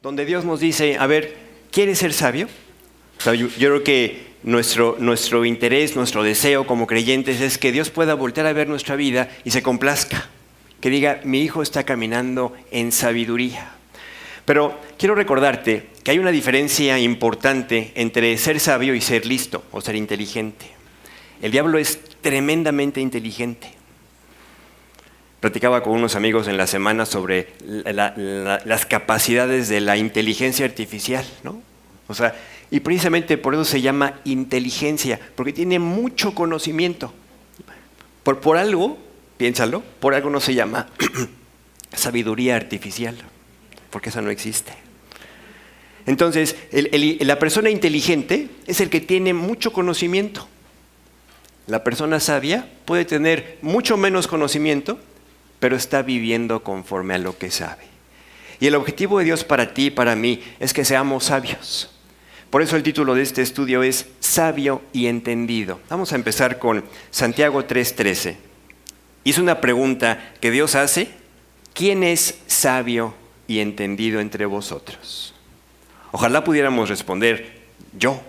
donde Dios nos dice, a ver, ¿quieres ser sabio? O sea, yo creo que nuestro interés, nuestro deseo como creyentes es que Dios pueda voltear a ver nuestra vida y se complazca. Que diga, mi hijo está caminando en sabiduría. Pero quiero recordarte que hay una diferencia importante entre ser sabio y ser listo o ser inteligente. El diablo es tremendamente inteligente. Platicaba con unos amigos en la semana sobre las capacidades de la inteligencia artificial, ¿no? O sea, y precisamente por eso se llama inteligencia, porque tiene mucho conocimiento. Por algo, piénsalo, por algo no se llama sabiduría artificial, porque eso no existe. Entonces, la persona inteligente es el que tiene mucho conocimiento. La persona sabia puede tener mucho menos conocimiento, pero está viviendo conforme a lo que sabe. Y el objetivo de Dios para ti y para mí es que seamos sabios. Por eso el título de este estudio es Sabio y Entendido. Vamos a empezar con Santiago 3:13. Y es una pregunta que Dios hace: ¿quién es sabio y entendido entre vosotros? Ojalá pudiéramos responder, yo.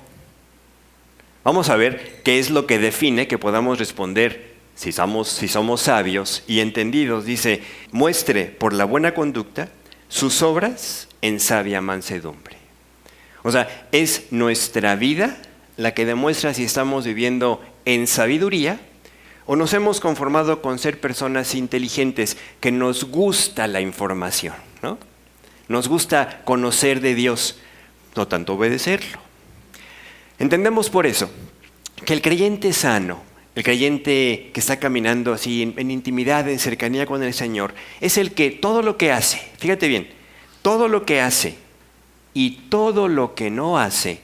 Vamos a ver qué es lo que define que podamos responder si somos sabios y entendidos. Dice, muestre por la buena conducta sus obras en sabia mansedumbre. O sea, es nuestra vida la que demuestra si estamos viviendo en sabiduría o nos hemos conformado con ser personas inteligentes, que nos gusta la información, ¿no? Nos gusta conocer de Dios, no tanto obedecerlo. Entendemos por eso que el creyente sano, el creyente que está caminando así en intimidad, en cercanía con el Señor, es el que todo lo que hace, fíjate bien, todo lo que hace y todo lo que no hace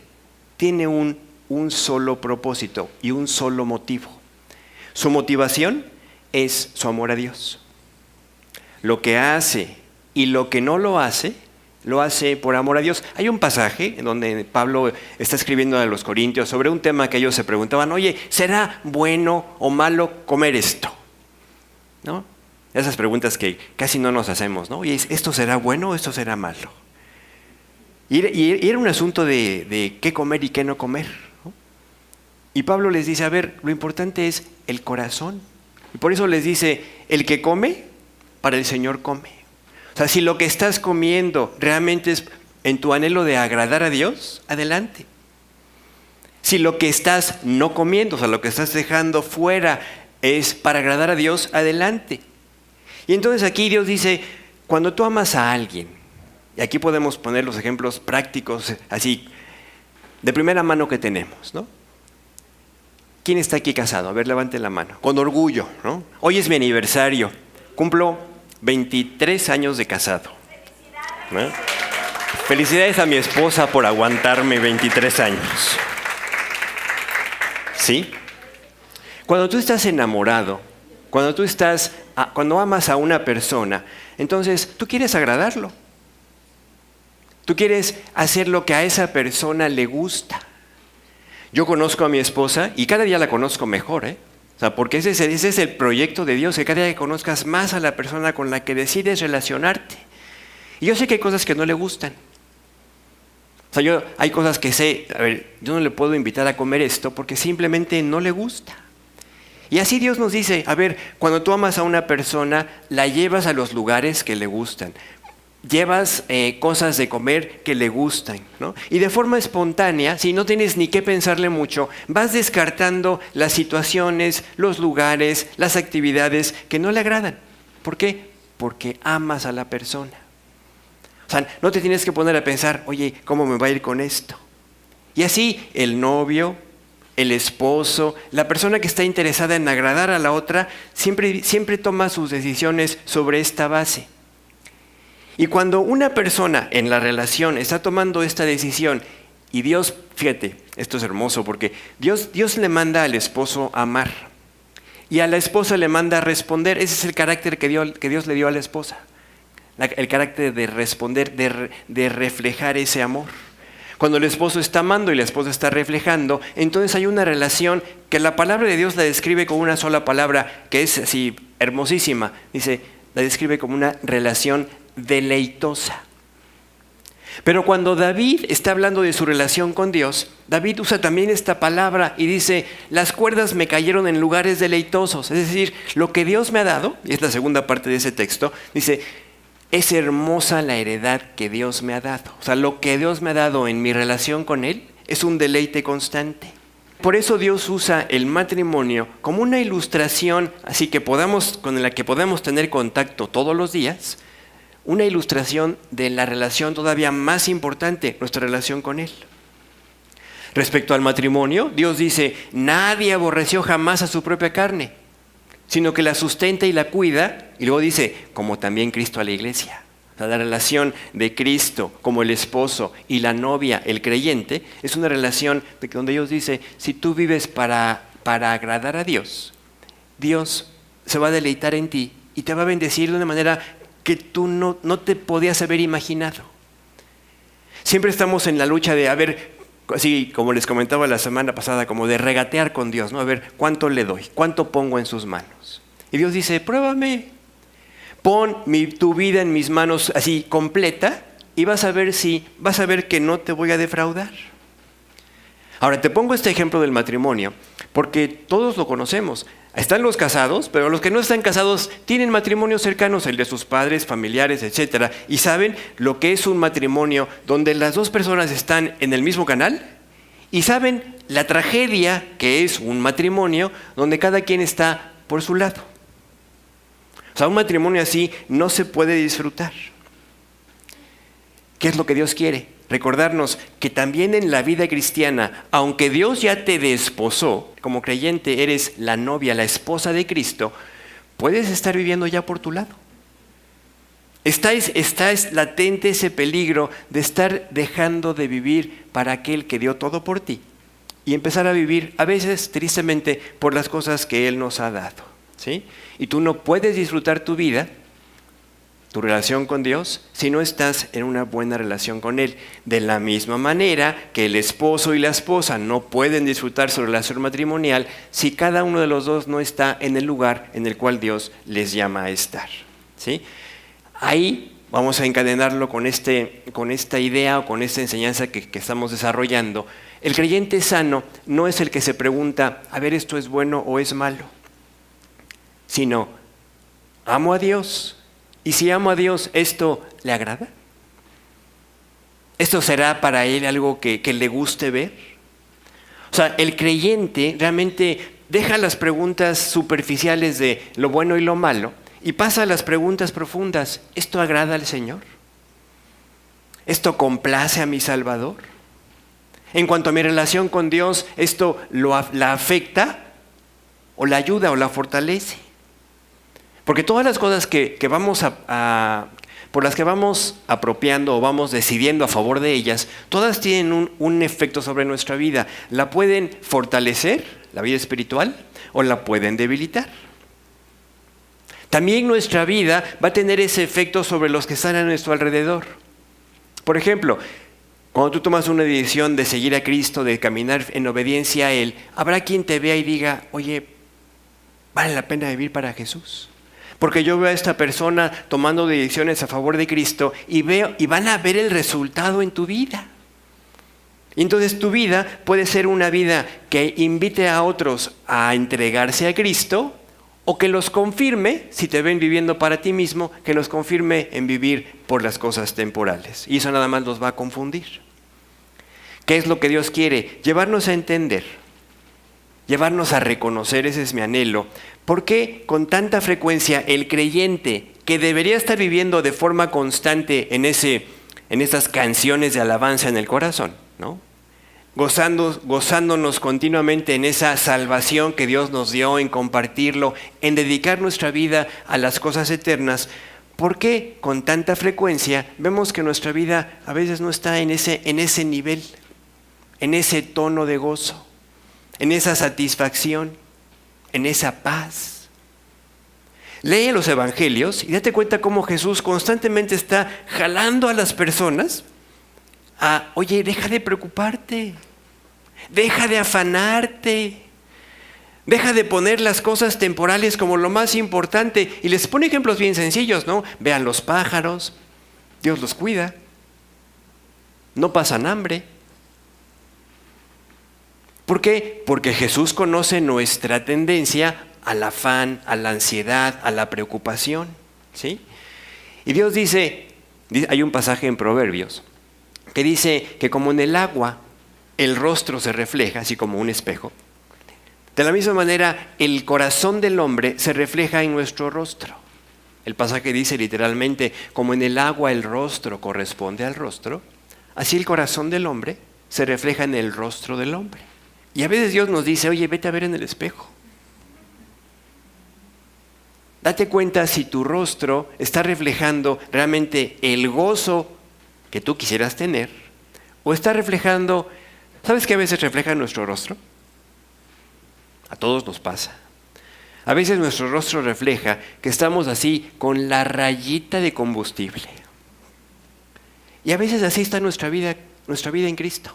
tiene un solo propósito y un solo motivo. Su motivación es su amor a Dios. Lo que hace y lo que no lo hace por amor a Dios. Hay un pasaje en donde Pablo está escribiendo a los Corintios sobre un tema que ellos se preguntaban, oye, ¿será bueno o malo comer esto? ¿No? Esas preguntas que casi no nos hacemos, ¿no? Oye, ¿esto será bueno o esto será malo? Y era un asunto de qué comer y qué no comer, ¿no? Y Pablo les dice, a ver, lo importante es el corazón. Y por eso les dice, el que come, para el Señor come. O sea, si lo que estás comiendo realmente es en tu anhelo de agradar a Dios, adelante. Si lo que estás no comiendo, o sea, lo que estás dejando fuera es para agradar a Dios, adelante. Y entonces aquí Dios dice, cuando tú amas a alguien, y aquí podemos poner los ejemplos prácticos, así, de primera mano que tenemos, ¿no? ¿Quién está aquí casado? A ver, levante la mano. Con orgullo, ¿no? Hoy es mi aniversario. Cumplo 23 años de casado. ¿No? Felicidades a mi esposa por aguantarme 23 años. ¿Sí? Cuando tú estás enamorado, cuando amas a una persona, entonces tú quieres agradarlo. Tú quieres hacer lo que a esa persona le gusta. Yo conozco a mi esposa y cada día la conozco mejor, ¿eh? O sea, porque ese es el proyecto de Dios, que cada día conozcas más a la persona con la que decides relacionarte. Y yo sé que hay cosas que no le gustan. O sea, hay cosas que sé, a ver, yo no le puedo invitar a comer esto porque simplemente no le gusta. Y así Dios nos dice, a ver, cuando tú amas a una persona, la llevas a los lugares que le gustan. Llevas cosas de comer que le gustan, ¿no? Y de forma espontánea, si no tienes ni que pensarle mucho, vas descartando las situaciones, los lugares, las actividades que no le agradan. ¿Por qué? Porque amas a la persona. O sea, no te tienes que poner a pensar, oye, ¿cómo me va a ir con esto? Y así el novio, el esposo, la persona que está interesada en agradar a la otra, siempre toma sus decisiones sobre esta base. Y cuando una persona en la relación está tomando esta decisión y Dios, fíjate, esto es hermoso porque Dios le manda al esposo a amar y a la esposa le manda a responder. Ese es el carácter que Dios le dio a la esposa, el carácter de responder, de reflejar ese amor. Cuando el esposo está amando y la esposa está reflejando, entonces hay una relación que la palabra de Dios la describe con una sola palabra que es así hermosísima. Dice, la describe como una relación deleitosa. Pero cuando David está hablando de su relación con Dios, David usa también esta palabra y dice, las cuerdas me cayeron en lugares deleitosos. Es decir, lo que Dios me ha dado, y es la segunda parte de ese texto, dice, es hermosa la heredad que Dios me ha dado. O sea, lo que Dios me ha dado en mi relación con Él es un deleite constante. Por eso Dios usa el matrimonio como una ilustración, así que con la que podamos tener contacto todos los días, una ilustración de la relación todavía más importante, nuestra relación con Él. Respecto al matrimonio, Dios dice, nadie aborreció jamás a su propia carne, sino que la sustenta y la cuida, y luego dice, como también Cristo a la iglesia. O sea, la relación de Cristo como el esposo y la novia, el creyente, es una relación donde Dios dice, si tú vives para agradar a Dios, Dios se va a deleitar en ti y te va a bendecir de una manera que tú no te podías haber imaginado. Siempre estamos en la lucha de, así como les comentaba la semana pasada, como de regatear con Dios, ¿no? A ver, ¿cuánto le doy? ¿Cuánto pongo en sus manos? Y Dios dice, pruébame. Pon tu vida en mis manos así completa y vas a ver que no te voy a defraudar. Ahora, te pongo este ejemplo del matrimonio, porque todos lo conocemos. Están los casados, pero los que no están casados tienen matrimonios cercanos, el de sus padres, familiares, etc. Y saben lo que es un matrimonio donde las dos personas están en el mismo canal y saben la tragedia que es un matrimonio donde cada quien está por su lado. O sea, un matrimonio así no se puede disfrutar. ¿Qué es lo que Dios quiere? Recordarnos que también en la vida cristiana, aunque Dios ya te desposó, como creyente eres la novia, la esposa de Cristo, puedes estar viviendo ya por tu lado. Está latente ese peligro de estar dejando de vivir para aquel que dio todo por ti y empezar a vivir, a veces tristemente, por las cosas que Él nos ha dado, ¿sí? Y tú no puedes disfrutar tu vida, tu relación con Dios, si no estás en una buena relación con Él. De la misma manera que el esposo y la esposa no pueden disfrutar su relación matrimonial si cada uno de los dos no está en el lugar en el cual Dios les llama a estar, ¿sí? Ahí vamos a encadenarlo con esta idea o con esta enseñanza que estamos desarrollando. El creyente sano no es el que se pregunta, a ver, ¿esto es bueno o es malo? Sino, amo a Dios. Y si amo a Dios, ¿esto le agrada? ¿Esto será para Él algo que le guste ver? O sea, el creyente realmente deja las preguntas superficiales de lo bueno y lo malo y pasa a las preguntas profundas. ¿Esto agrada al Señor? ¿Esto complace a mi Salvador? En cuanto a mi relación con Dios, ¿esto la afecta o la ayuda o la fortalece? Porque todas las cosas por las que vamos apropiando o vamos decidiendo a favor de ellas, todas tienen un efecto sobre nuestra vida. La pueden fortalecer, la vida espiritual, o la pueden debilitar. También nuestra vida va a tener ese efecto sobre los que están a nuestro alrededor. Por ejemplo, cuando tú tomas una decisión de seguir a Cristo, de caminar en obediencia a Él, habrá quien te vea y diga, oye, ¿vale la pena vivir para Jesús? Porque yo veo a esta persona tomando decisiones a favor de Cristo y van a ver el resultado en tu vida. Y entonces tu vida puede ser una vida que invite a otros a entregarse a Cristo o que los confirme, si te ven viviendo para ti mismo, que los confirme en vivir por las cosas temporales. Y eso nada más los va a confundir. ¿Qué es lo que Dios quiere? Llevarnos a entender, llevarnos a reconocer, ese es mi anhelo. ¿Por qué con tanta frecuencia el creyente que debería estar viviendo de forma constante en esas canciones de alabanza en el corazón, ¿no? Gozándonos continuamente en esa salvación que Dios nos dio, en compartirlo, en dedicar nuestra vida a las cosas eternas? ¿Por qué con tanta frecuencia vemos que nuestra vida a veces no está en ese nivel, en ese tono de gozo, en esa satisfacción, en esa paz? Lee los evangelios y date cuenta cómo Jesús constantemente está jalando a las personas a, oye, deja de preocuparte, deja de afanarte, deja de poner las cosas temporales como lo más importante. Y les pone ejemplos bien sencillos, ¿no? Vean los pájaros, Dios los cuida. no pasan hambre. ¿Por qué? Porque Jesús conoce nuestra tendencia al afán, a la ansiedad, a la preocupación, ¿sí? Y Dios dice, hay un pasaje en Proverbios que dice que como en el agua el rostro se refleja, así como un espejo, de la misma manera el corazón del hombre se refleja en nuestro rostro. El pasaje dice literalmente, como en el agua el rostro corresponde al rostro, así el corazón del hombre se refleja en el rostro del hombre. Y a veces Dios nos dice, oye, vete a ver en el espejo. Date cuenta si tu rostro está reflejando realmente el gozo que tú quisieras tener, o está reflejando, ¿sabes qué a veces refleja nuestro rostro? A todos nos pasa. A veces nuestro rostro refleja que estamos así con la rayita de combustible. Y a veces así está nuestra vida en Cristo.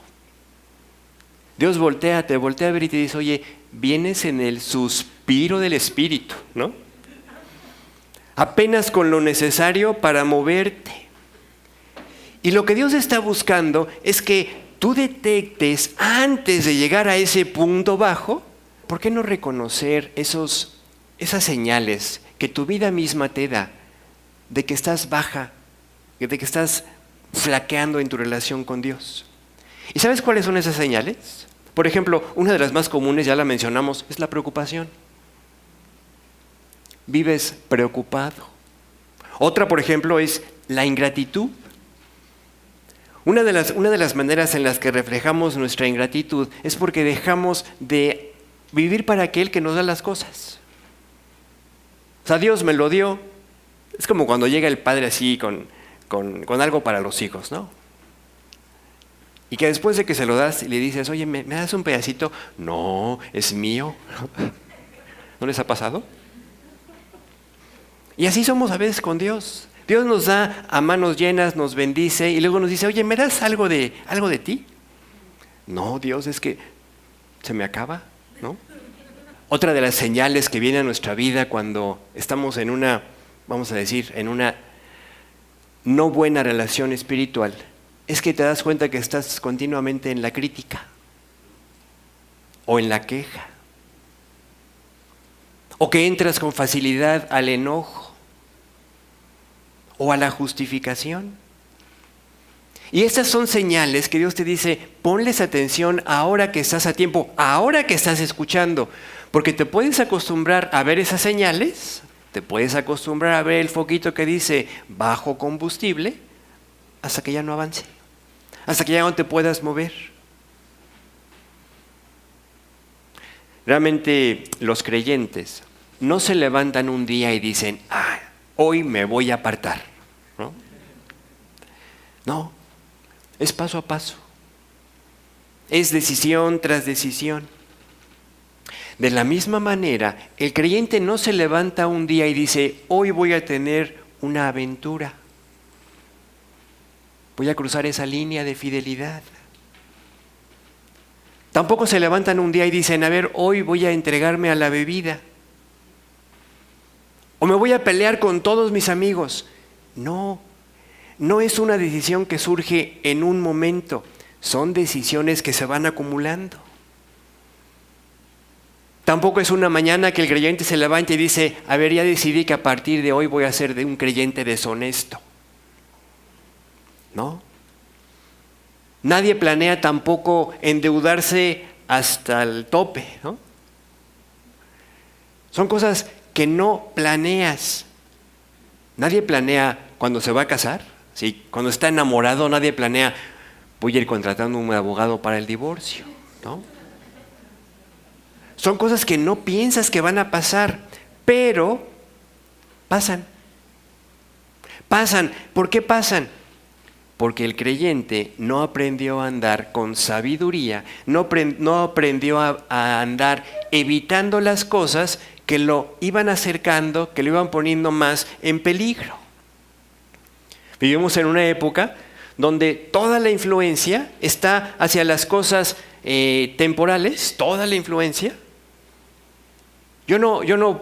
Dios te voltea a ver y te dice, oye, vienes en el suspiro del Espíritu, ¿no? Apenas con lo necesario para moverte. Y lo que Dios está buscando es que tú detectes antes de llegar a ese punto bajo, ¿por qué no reconocer esas señales que tu vida misma te da de que estás baja, de que estás flaqueando en tu relación con Dios? ¿Y sabes cuáles son esas señales? Por ejemplo, una de las más comunes, ya la mencionamos, es la preocupación. Vives preocupado. Otra, por ejemplo, es la ingratitud. Una de las maneras en las que reflejamos nuestra ingratitud es porque dejamos de vivir para aquel que nos da las cosas. O sea, Dios me lo dio. Es como cuando llega el padre así con algo para los hijos, ¿no? Y que después de que se lo das y le dices, oye, ¿me das un pedacito? No, es mío. ¿No les ha pasado? Y así somos a veces con Dios. Dios nos da a manos llenas, nos bendice y luego nos dice, oye, ¿me das algo de ti? No, Dios, es que se me acaba, ¿no? Otra de las señales que viene a nuestra vida cuando estamos en una, vamos a decir, en una no buena relación espiritual, es que te das cuenta que estás continuamente en la crítica o en la queja, o que entras con facilidad al enojo o a la justificación. Y estas son señales que Dios te dice, ponles atención ahora que estás a tiempo, ahora que estás escuchando, porque te puedes acostumbrar a ver esas señales, te puedes acostumbrar a ver el foquito que dice bajo combustible, hasta que ya no avance, hasta que ya no te puedas mover. Realmente los creyentes no se levantan un día y dicen, hoy me voy a apartar, ¿no? No, es paso a paso, es decisión tras decisión. De la misma manera, el creyente no se levanta un día y dice, hoy voy a tener una aventura, voy a cruzar esa línea de fidelidad. Tampoco se levantan un día y dicen, a ver, hoy voy a entregarme a la bebida, o me voy a pelear con todos mis amigos. No es una decisión que surge en un momento, son decisiones que se van acumulando. Tampoco es una mañana que el creyente se levanta y dice, a ver, ya decidí que a partir de hoy voy a ser de un creyente deshonesto. No. Nadie planea tampoco endeudarse hasta el tope, ¿no? Son cosas que no planeas. Nadie planea cuando se va a casar, ¿sí? Cuando está enamorado, nadie planea, voy a ir contratando un abogado para el divorcio, ¿no? Son cosas que no piensas que van a pasar, pero pasan. Pasan. ¿Por qué pasan? Porque el creyente no aprendió a andar con sabiduría, no aprendió a andar evitando las cosas que lo iban acercando, que lo iban poniendo más en peligro. Vivimos en una época donde toda la influencia está hacia las cosas temporales, toda la influencia. Yo no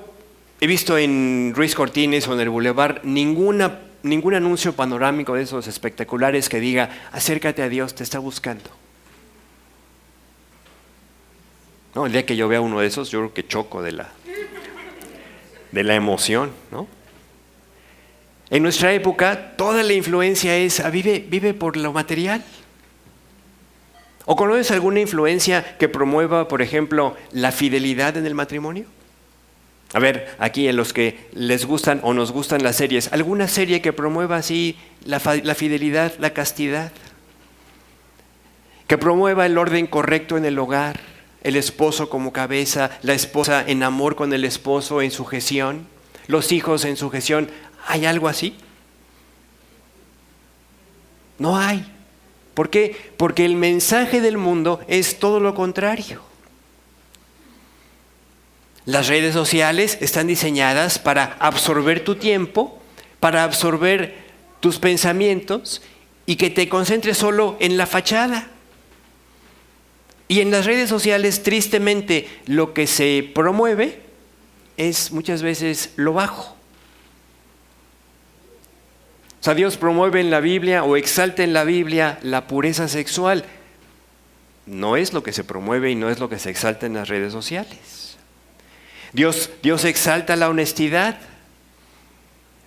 he visto en Ruiz Cortines o en el Boulevard ninguna ningún anuncio panorámico de esos espectaculares que diga, acércate a Dios, te está buscando. No, el día que yo vea uno de esos, yo creo que choco de la emoción, ¿no? En nuestra época, toda la influencia es, vive por lo material. ¿O conoces alguna influencia que promueva, por ejemplo, la fidelidad en el matrimonio? A ver, aquí en los que les gustan o nos gustan las series, ¿alguna serie que promueva así la fidelidad, la castidad? Que promueva el orden correcto en el hogar, el esposo como cabeza, la esposa en amor con el esposo, en sujeción, los hijos en sujeción. ¿Hay algo así? No hay. ¿Por qué? Porque el mensaje del mundo es todo lo contrario. Las redes sociales están diseñadas para absorber tu tiempo, para absorber tus pensamientos y que te concentres solo en la fachada. Y en las redes sociales, tristemente, lo que se promueve es muchas veces lo bajo. O sea, Dios promueve en la Biblia o exalta en la Biblia la pureza sexual. No es lo que se promueve y no es lo que se exalta en las redes sociales. Dios exalta la honestidad.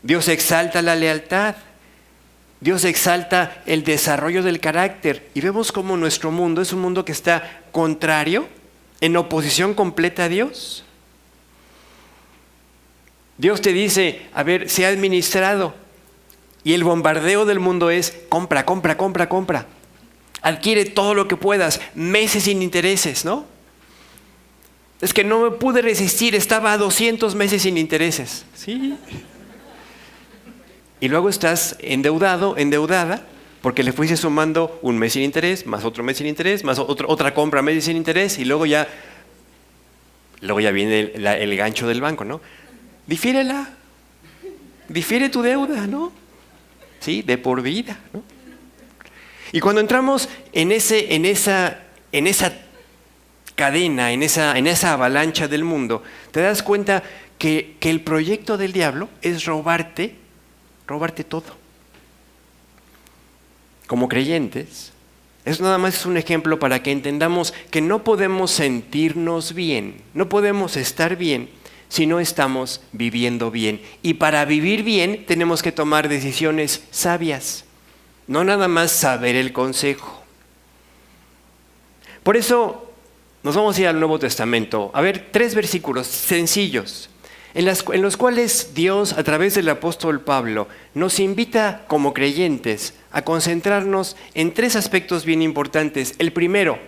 Dios exalta la lealtad. Dios exalta el desarrollo del carácter. Y vemos cómo nuestro mundo es un mundo que está contrario, en oposición completa a Dios. Dios te dice, a ver, sea administrado. Y el bombardeo del mundo es compra, compra, compra, compra. Adquiere todo lo que puedas, meses sin intereses, ¿no? Es que no me pude resistir, estaba a 200 meses sin intereses. Sí. Y luego estás endeudado, endeudada, porque le fuiste sumando un mes sin interés, más otro mes sin interés, más otra compra meses sin interés, y luego ya viene el gancho del banco, ¿no? Difiérela, difiere tu deuda, ¿no? Sí, de por vida, ¿no? Y cuando entramos en esa cadena, en esa avalancha del mundo, te das cuenta que el proyecto del diablo es robarte todo. Como creyentes, eso nada más es un ejemplo para que entendamos que no podemos sentirnos bien, no podemos estar bien si no estamos viviendo bien. Y para vivir bien tenemos que tomar decisiones sabias, no nada más saber el consejo. Por eso nos vamos a ir al Nuevo Testamento. A ver, 3 versículos sencillos, en los cuales Dios, a través del apóstol Pablo, nos invita como creyentes a concentrarnos en 3 aspectos bien importantes. El primero,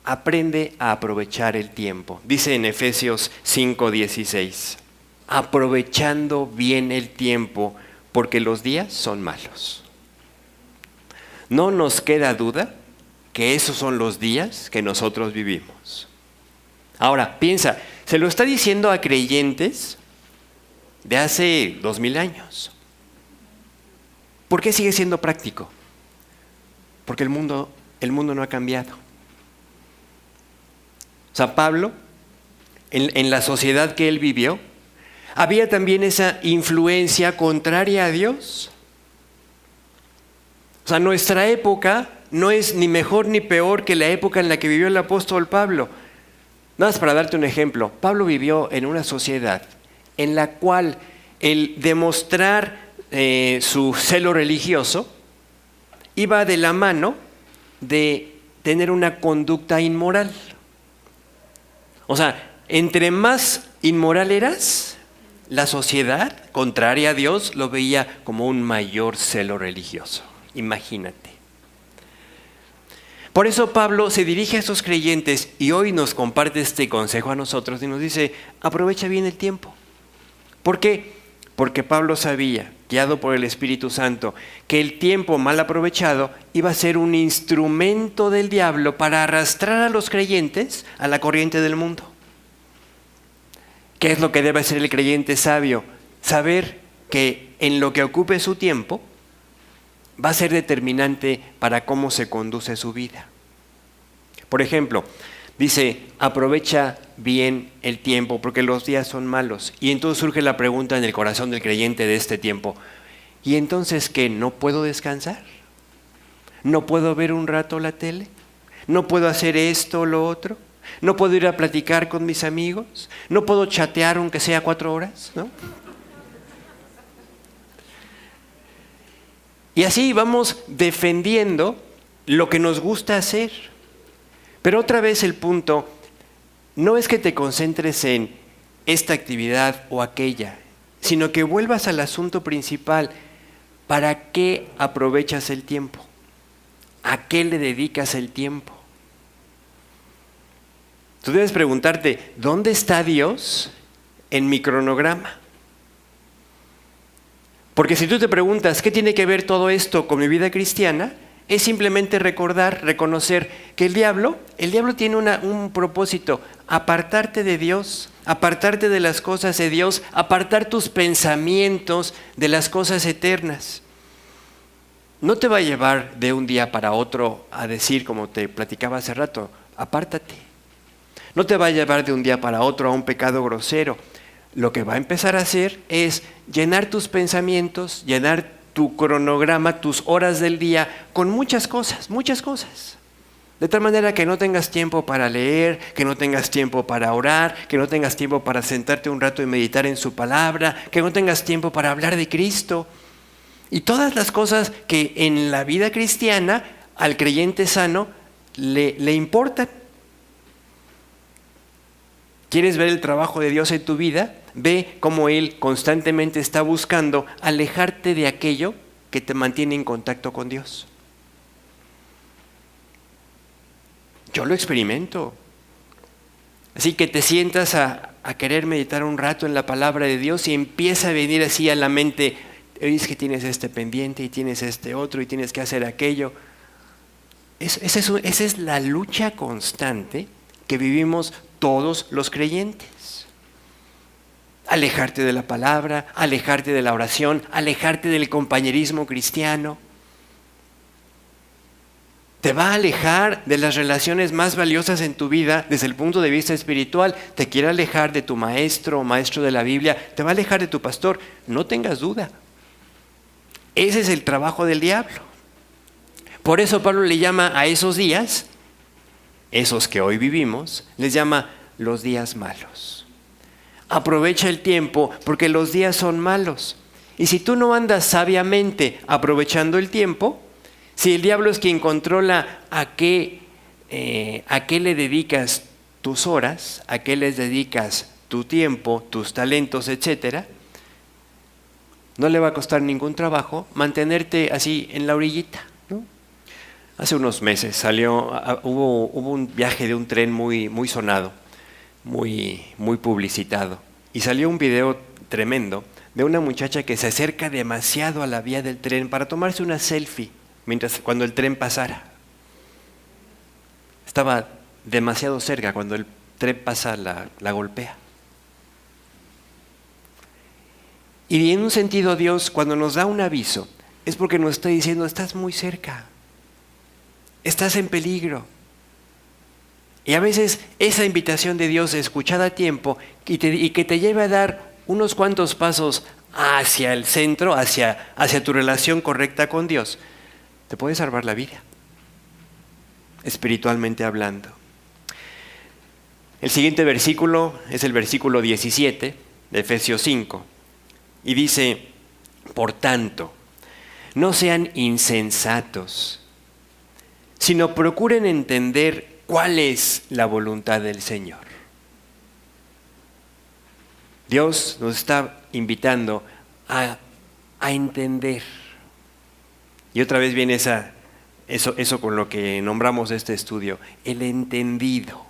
aprende a aprovechar el tiempo. Dice en Efesios 5:16, aprovechando bien el tiempo, porque los días son malos. No nos queda duda que esos son los días que nosotros vivimos. Ahora, piensa, se lo está diciendo a creyentes de hace 2000 años. ¿Por qué sigue siendo práctico? Porque el mundo no ha cambiado. O sea, Pablo, en la sociedad que él vivió, había también esa influencia contraria a Dios. O sea, nuestra época no es ni mejor ni peor que la época en la que vivió el apóstol Pablo. Nada más para darte un ejemplo, Pablo vivió en una sociedad en la cual el demostrar su celo religioso iba de la mano de tener una conducta inmoral. O sea, entre más inmoral eras, la sociedad, contraria a Dios, lo veía como un mayor celo religioso. Imagínate. Por eso Pablo se dirige a esos creyentes y hoy nos comparte este consejo a nosotros y nos dice, aprovecha bien el tiempo. ¿Por qué? Porque Pablo sabía, guiado por el Espíritu Santo, que el tiempo mal aprovechado iba a ser un instrumento del diablo para arrastrar a los creyentes a la corriente del mundo. ¿Qué es lo que debe hacer el creyente sabio? Saber que en lo que ocupe su tiempo va a ser determinante para cómo se conduce su vida. Por ejemplo, dice, aprovecha bien el tiempo porque los días son malos. Y entonces surge la pregunta en el corazón del creyente de este tiempo, ¿Y entonces qué? ¿No puedo descansar? ¿No puedo ver un rato la tele? ¿No puedo hacer esto o lo otro? ¿No puedo ir a platicar con mis amigos? ¿No puedo chatear aunque sea 4 horas? ¿No? Y así vamos defendiendo lo que nos gusta hacer. Pero otra vez el punto no es que te concentres en esta actividad o aquella, sino que vuelvas al asunto principal. ¿Para qué aprovechas el tiempo? ¿A qué le dedicas el tiempo? Tú debes preguntarte, ¿dónde está Dios en mi cronograma? Porque si tú te preguntas, ¿qué tiene que ver todo esto con mi vida cristiana? Es simplemente recordar, reconocer que el diablo tiene un propósito, apartarte de Dios, apartarte de las cosas de Dios, apartar tus pensamientos de las cosas eternas. No te va a llevar de un día para otro a decir, como te platicaba hace rato, apártate. No te va a llevar de un día para otro a un pecado grosero. Lo que va a empezar a hacer es llenar tus pensamientos, llenar tu cronograma, tus horas del día, con muchas cosas, muchas cosas. De tal manera que no tengas tiempo para leer, que no tengas tiempo para orar, que no tengas tiempo para sentarte un rato y meditar en su palabra, que no tengas tiempo para hablar de Cristo. Y todas las cosas que en la vida cristiana al creyente sano le importan. ¿Quieres ver el trabajo de Dios en tu vida? Ve cómo Él constantemente está buscando alejarte de aquello que te mantiene en contacto con Dios. Yo lo experimento. Así que te sientas a querer meditar un rato en la palabra de Dios y empieza a venir así a la mente, es que tienes este pendiente y tienes este otro y tienes que hacer aquello. Esa es la lucha constante que vivimos todos los creyentes. Alejarte de la palabra, alejarte de la oración, alejarte del compañerismo cristiano. Te va a alejar de las relaciones más valiosas en tu vida desde el punto de vista espiritual. Te quiere alejar de tu maestro o maestro de la Biblia. Te va a alejar de tu pastor. No tengas duda. Ese es el trabajo del diablo. Por eso Pablo le llama a esos días, esos que hoy vivimos, les llama los días malos. Aprovecha el tiempo porque los días son malos. Y si tú no andas sabiamente aprovechando el tiempo, si el diablo es quien controla a qué le dedicas tus horas, a qué les dedicas tu tiempo, tus talentos, etcétera, no le va a costar ningún trabajo mantenerte así en la orillita, ¿no? Hace unos meses hubo un viaje de un tren muy sonado, muy publicitado, y salió un video tremendo de una muchacha que se acerca demasiado a la vía del tren para tomarse una selfie cuando el tren pasara. Estaba demasiado cerca, cuando el tren pasa la golpea. Y en un sentido Dios, cuando nos da un aviso, es porque nos está diciendo, estás muy cerca, estás en peligro. Y a veces esa invitación de Dios escuchada a tiempo y que te lleve a dar unos cuantos pasos hacia el centro, hacia tu relación correcta con Dios, te puede salvar la vida, espiritualmente hablando. El siguiente versículo es el versículo 17 de Efesios 5. Y dice, por tanto, no sean insensatos, sino procuren entender cuál es la voluntad del Señor. Dios nos está invitando a entender. Y otra vez viene eso con lo que nombramos este estudio, el entendido.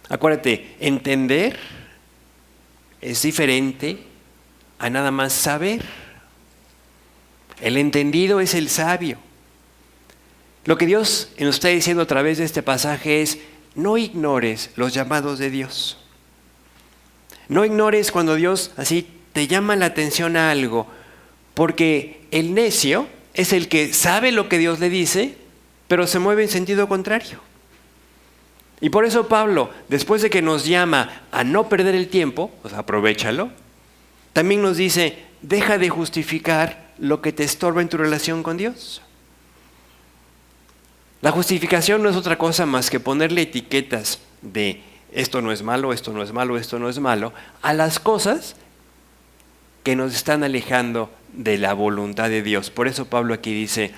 Acuérdate, entender es diferente a nada más saber. El entendido es el sabio. Lo que Dios nos está diciendo a través de este pasaje es, no ignores los llamados de Dios. No ignores cuando Dios así te llama la atención a algo, porque el necio es el que sabe lo que Dios le dice, pero se mueve en sentido contrario. Y por eso Pablo, después de que nos llama a no perder el tiempo, pues aprovechalo, también nos dice, deja de justificar lo que te estorba en tu relación con Dios. La justificación no es otra cosa más que ponerle etiquetas de esto no es malo, esto no es malo, esto no es malo, a las cosas que nos están alejando de la voluntad de Dios. Por eso Pablo aquí dice,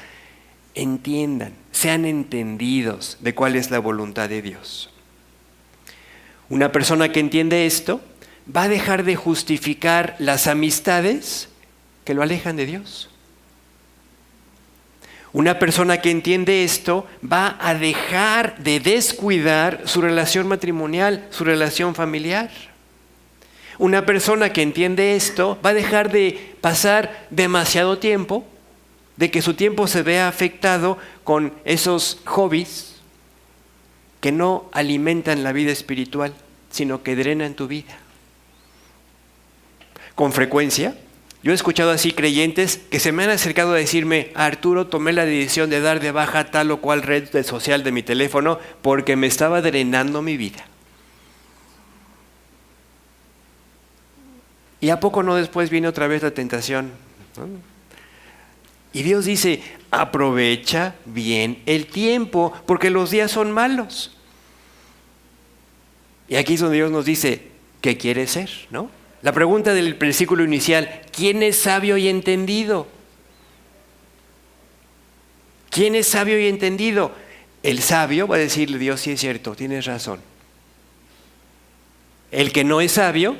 entiendan, sean entendidos de cuál es la voluntad de Dios. Una persona que entiende esto va a dejar de justificar las amistades que lo alejan de Dios. Una persona que entiende esto va a dejar de descuidar su relación matrimonial, su relación familiar. Una persona que entiende esto va a dejar de pasar demasiado tiempo, de que su tiempo se vea afectado con esos hobbies que no alimentan la vida espiritual, sino que drenan tu vida. Con frecuencia, yo he escuchado así creyentes que se me han acercado a decirme, Arturo, tomé la decisión de dar de baja tal o cual red social de mi teléfono porque me estaba drenando mi vida. ¿Y a poco no después viene otra vez la tentación? ¿No? Y Dios dice, aprovecha bien el tiempo porque los días son malos. Y aquí es donde Dios nos dice, ¿qué quieres ser? ¿No? La pregunta del versículo inicial, ¿quién es sabio y entendido? ¿Quién es sabio y entendido? El sabio va a decirle, Dios, sí es cierto, tienes razón. El que no es sabio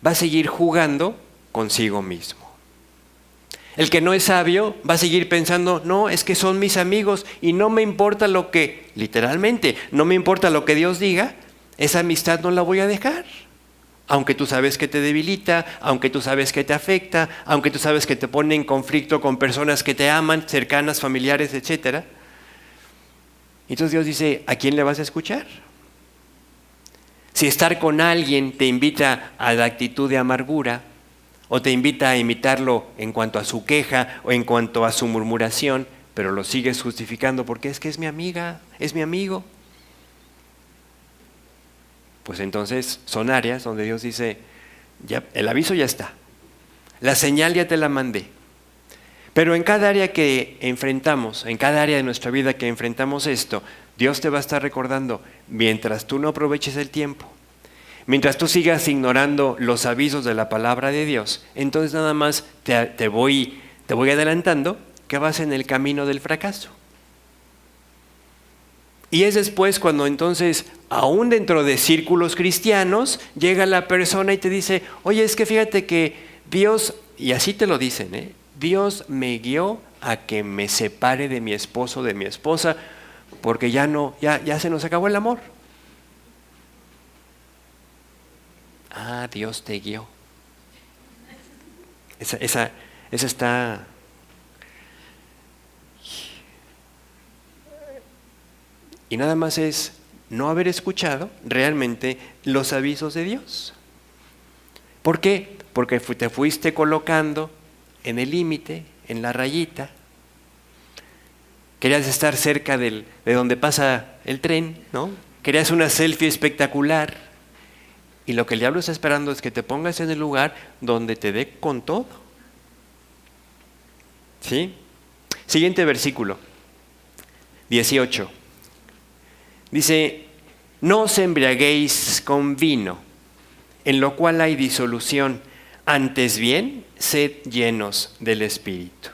va a seguir jugando consigo mismo. El que no es sabio va a seguir pensando, no, es que son mis amigos y no me importa lo que, literalmente, no me importa lo que Dios diga, esa amistad no la voy a dejar. Aunque tú sabes que te debilita, aunque tú sabes que te afecta, aunque tú sabes que te pone en conflicto con personas que te aman, cercanas, familiares, etc. Entonces Dios dice, ¿a quién le vas a escuchar? Si estar con alguien te invita a la actitud de amargura, o te invita a imitarlo en cuanto a su queja o en cuanto a su murmuración, pero lo sigues justificando porque es que es mi amiga, es mi amigo, pues entonces son áreas donde Dios dice, ya, el aviso ya está, la señal ya te la mandé. Pero en cada área que enfrentamos, en cada área de nuestra vida que enfrentamos esto, Dios te va a estar recordando, mientras tú no aproveches el tiempo, mientras tú sigas ignorando los avisos de la palabra de Dios, entonces nada más te voy adelantando que vas en el camino del fracaso. Y es después cuando entonces, aún dentro de círculos cristianos, llega la persona y te dice, oye, es que fíjate que Dios, y así te lo dicen, Dios me guió a que me separe de mi esposo, de mi esposa, porque ya se nos acabó el amor. Ah, Dios te guió. Esa está... Y nada más es no haber escuchado realmente los avisos de Dios. ¿Por qué? Porque te fuiste colocando en el límite, en la rayita. Querías estar cerca de donde pasa el tren, ¿no? Querías una selfie espectacular. Y lo que el diablo está esperando es que te pongas en el lugar donde te dé con todo. ¿Sí? Siguiente versículo, 18. Dice, no os embriaguéis con vino, en lo cual hay disolución, antes bien, sed llenos del Espíritu.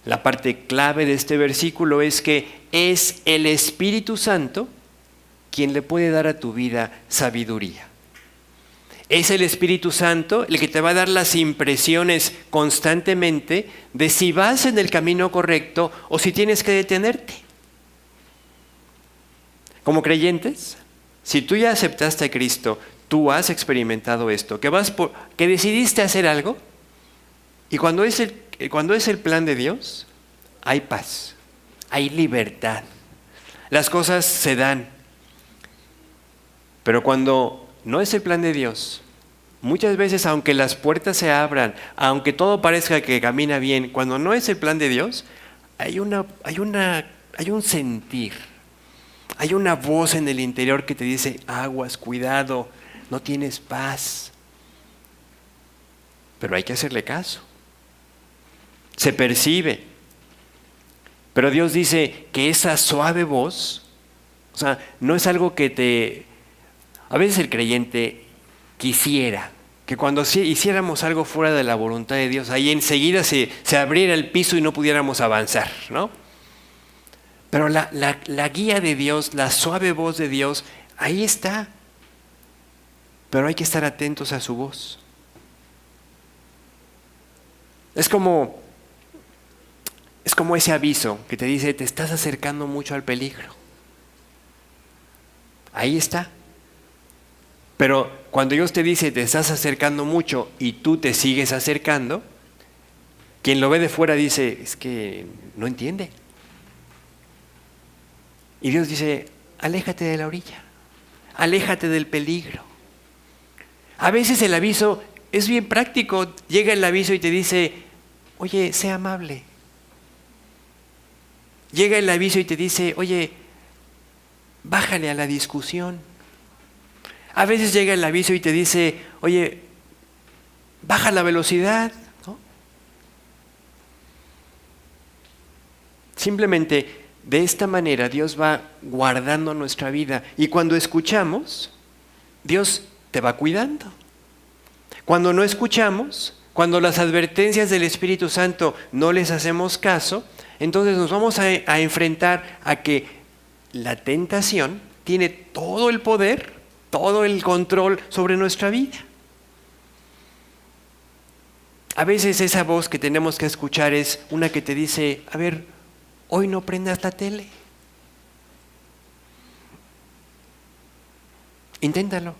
La parte clave de este versículo es que es el Espíritu Santo quien le puede dar a tu vida sabiduría. Es el Espíritu Santo el que te va a dar las impresiones constantemente de si vas en el camino correcto o si tienes que detenerte. Como creyentes, si tú ya aceptaste a Cristo, tú has experimentado esto, que decidiste hacer algo, y cuando es el plan de Dios, hay paz, hay libertad, las cosas se dan. Pero cuando no es el plan de Dios, muchas veces aunque las puertas se abran, aunque todo parezca que camina bien, cuando no es el plan de Dios, hay un sentir. Hay una voz en el interior que te dice, aguas, cuidado, no tienes paz. pero hay que hacerle caso. Se percibe. Pero Dios dice que esa suave voz, o sea, no es algo que te... A veces el creyente quisiera que cuando hiciéramos algo fuera de la voluntad de Dios, ahí enseguida se abriera el piso y no pudiéramos avanzar, ¿no? Pero la guía de Dios, la suave voz de Dios, ahí está. Pero hay que estar atentos a su voz. Es como ese aviso que te dice, te estás acercando mucho al peligro. Ahí está. Pero cuando Dios te dice, te estás acercando mucho y tú te sigues acercando, quien lo ve de fuera dice, es que no entiende. Y Dios dice, aléjate de la orilla, aléjate del peligro. A veces el aviso es bien práctico. Llega el aviso y te dice, oye, sé amable. Llega el aviso y te dice, oye, bájale a la discusión. A veces llega el aviso y te dice, oye, baja la velocidad, ¿no? Simplemente de esta manera Dios va guardando nuestra vida. Y cuando escuchamos, Dios te va cuidando. Cuando no escuchamos, cuando las advertencias del Espíritu Santo no les hacemos caso, entonces nos vamos a enfrentar a que la tentación tiene todo el poder, todo el control sobre nuestra vida. A veces esa voz que tenemos que escuchar es una que te dice, a ver, hoy no prendas la tele. Inténtalo.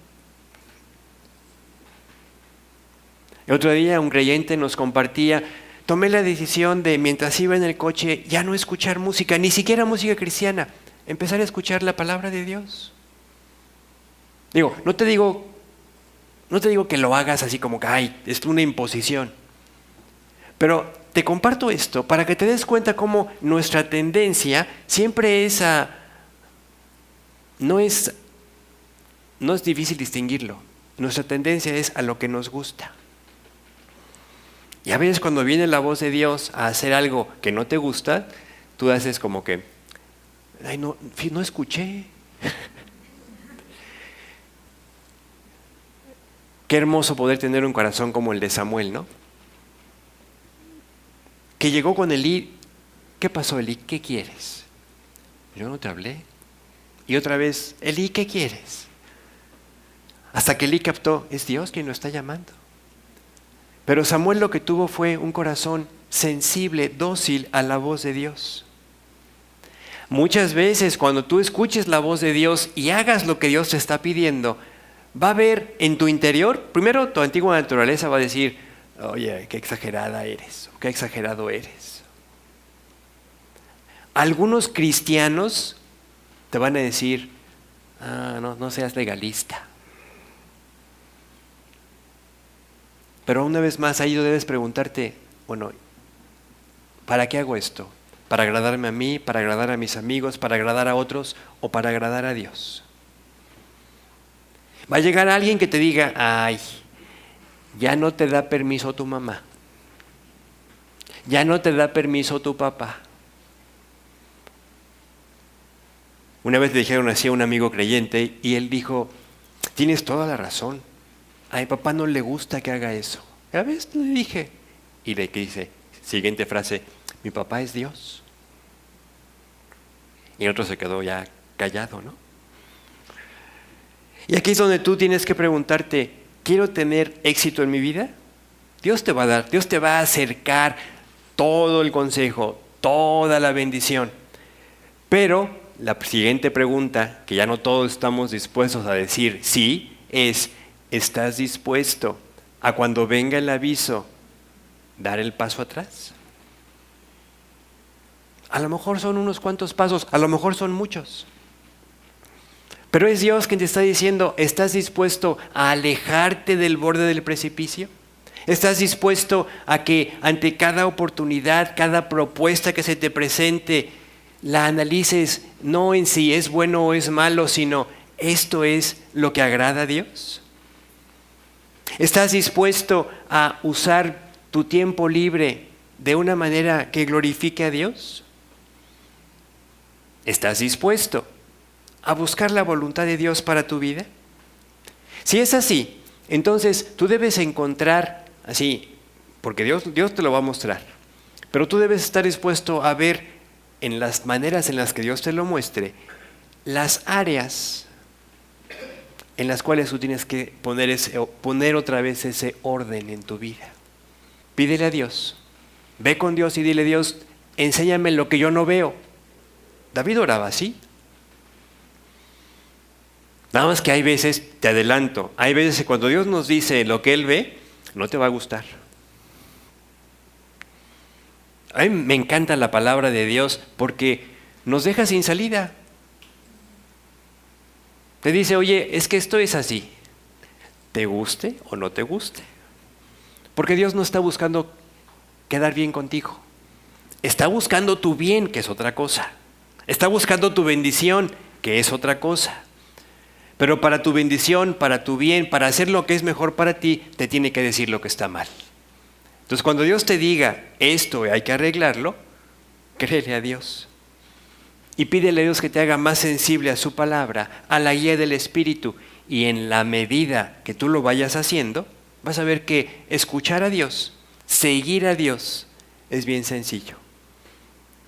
El otro día un creyente nos compartía, tomé la decisión de, mientras iba en el coche, ya no escuchar música, ni siquiera música cristiana, empezar a escuchar la palabra de Dios. Digo, no te digo que lo hagas así como que, ay, es una imposición. Pero te comparto esto para que te des cuenta cómo nuestra tendencia siempre es no es difícil distinguirlo. Nuestra tendencia es a lo que nos gusta. Y a veces cuando viene la voz de Dios a hacer algo que no te gusta, tú haces como que, ay, no escuché. Qué hermoso poder tener un corazón como el de Samuel, ¿no? Que llegó con Elí. ¿Qué pasó, Elí? ¿Qué quieres? Yo no te hablé. Y otra vez, Elí, ¿qué quieres? Hasta que Elí captó, es Dios quien lo está llamando. Pero Samuel lo que tuvo fue un corazón sensible, dócil a la voz de Dios. Muchas veces cuando tú escuches la voz de Dios y hagas lo que Dios te está pidiendo, va a haber en tu interior, primero tu antigua naturaleza va a decir, oye, qué exagerada eres, o qué exagerado eres. Algunos cristianos te van a decir, no seas legalista. Pero una vez más, ahí debes preguntarte, bueno, ¿para qué hago esto? ¿Para agradarme a mí, para agradar a mis amigos, para agradar a otros o para agradar a Dios? Va a llegar alguien que te diga, ay, ya no te da permiso tu mamá, ya no te da permiso tu papá. Una vez le dijeron así a un amigo creyente y él dijo, tienes toda la razón, a mi papá no le gusta que haga eso. A veces le dije, y le dice, siguiente frase, mi papá es Dios. Y el otro se quedó ya callado, ¿no? Y aquí es donde tú tienes que preguntarte, ¿quiero tener éxito en mi vida? Dios te va a dar, Dios te va a acercar todo el consejo, toda la bendición. Pero la siguiente pregunta, que ya no todos estamos dispuestos a decir sí, es, ¿estás dispuesto a cuando venga el aviso dar el paso atrás? A lo mejor son unos cuantos pasos, a lo mejor son muchos. Pero es Dios quien te está diciendo, ¿estás dispuesto a alejarte del borde del precipicio? ¿Estás dispuesto a que ante cada oportunidad, cada propuesta que se te presente, la analices no en si es bueno o es malo, sino esto es lo que agrada a Dios? ¿Estás dispuesto a usar tu tiempo libre de una manera que glorifique a Dios? ¿Estás dispuesto a buscar la voluntad de Dios para tu vida? Si es así, entonces tú debes encontrar, así, porque Dios te lo va a mostrar, pero tú debes estar dispuesto a ver en las maneras en las que Dios te lo muestre, las áreas en las cuales tú tienes que poner otra vez ese orden en tu vida. Pídele a Dios, ve con Dios y dile: Dios, enséñame lo que yo no veo. David oraba así. Nada más que hay veces, te adelanto, hay veces que cuando Dios nos dice lo que Él ve, no te va a gustar. A mí me encanta la palabra de Dios porque nos deja sin salida. Te dice: oye, es que esto es así, te guste o no te guste. Porque Dios no está buscando quedar bien contigo. Está buscando tu bien, que es otra cosa. Está buscando tu bendición, que es otra cosa. Pero para tu bendición, para tu bien, para hacer lo que es mejor para ti, te tiene que decir lo que está mal. Entonces, cuando Dios te diga esto hay que arreglarlo, créele a Dios. Y pídele a Dios que te haga más sensible a su palabra, a la guía del Espíritu. Y en la medida que tú lo vayas haciendo, vas a ver que escuchar a Dios, seguir a Dios, es bien sencillo.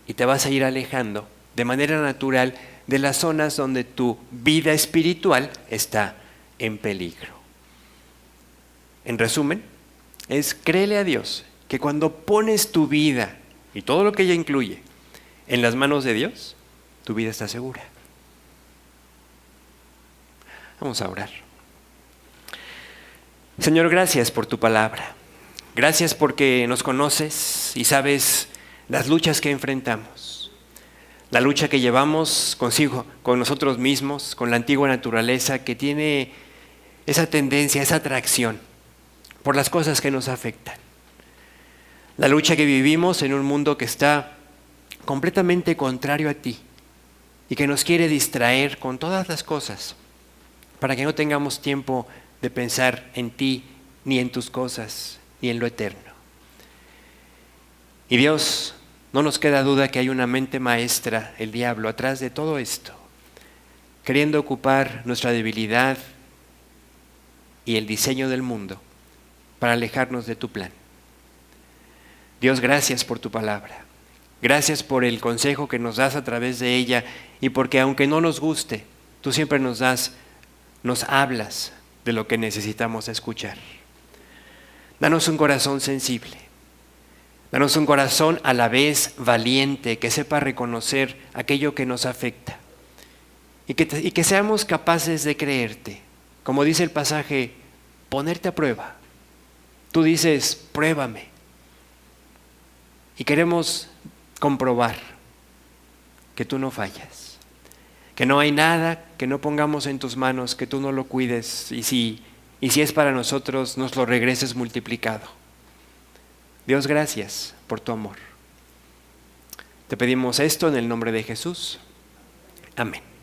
Y te vas a ir alejando de manera natural de las zonas donde tu vida espiritual está en peligro. En resumen, créele a Dios que cuando pones tu vida y todo lo que ella incluye en las manos de Dios, tu vida está segura. Vamos a orar. Señor, gracias por tu palabra. Gracias porque nos conoces y sabes las luchas que enfrentamos. La lucha que llevamos consigo, con nosotros mismos, con la antigua naturaleza que tiene esa tendencia, esa atracción por las cosas que nos afectan. La lucha que vivimos en un mundo que está completamente contrario a ti y que nos quiere distraer con todas las cosas para que no tengamos tiempo de pensar en ti, ni en tus cosas, ni en lo eterno. Y Dios, no nos queda duda que hay una mente maestra, el diablo, atrás de todo esto, queriendo ocupar nuestra debilidad y el diseño del mundo para alejarnos de tu plan. Dios, gracias por tu palabra. Gracias por el consejo que nos das a través de ella y porque aunque no nos guste, tú siempre nos hablas de lo que necesitamos escuchar. Danos un corazón sensible. Danos un corazón a la vez valiente, que sepa reconocer aquello que nos afecta. Y que seamos capaces de creerte. Como dice el pasaje, ponerte a prueba. Tú dices, pruébame. Y queremos comprobar que tú no fallas. Que no hay nada que no pongamos en tus manos, que tú no lo cuides. Y si es para nosotros, nos lo regreses multiplicado. Dios, gracias por tu amor. Te pedimos esto en el nombre de Jesús. Amén.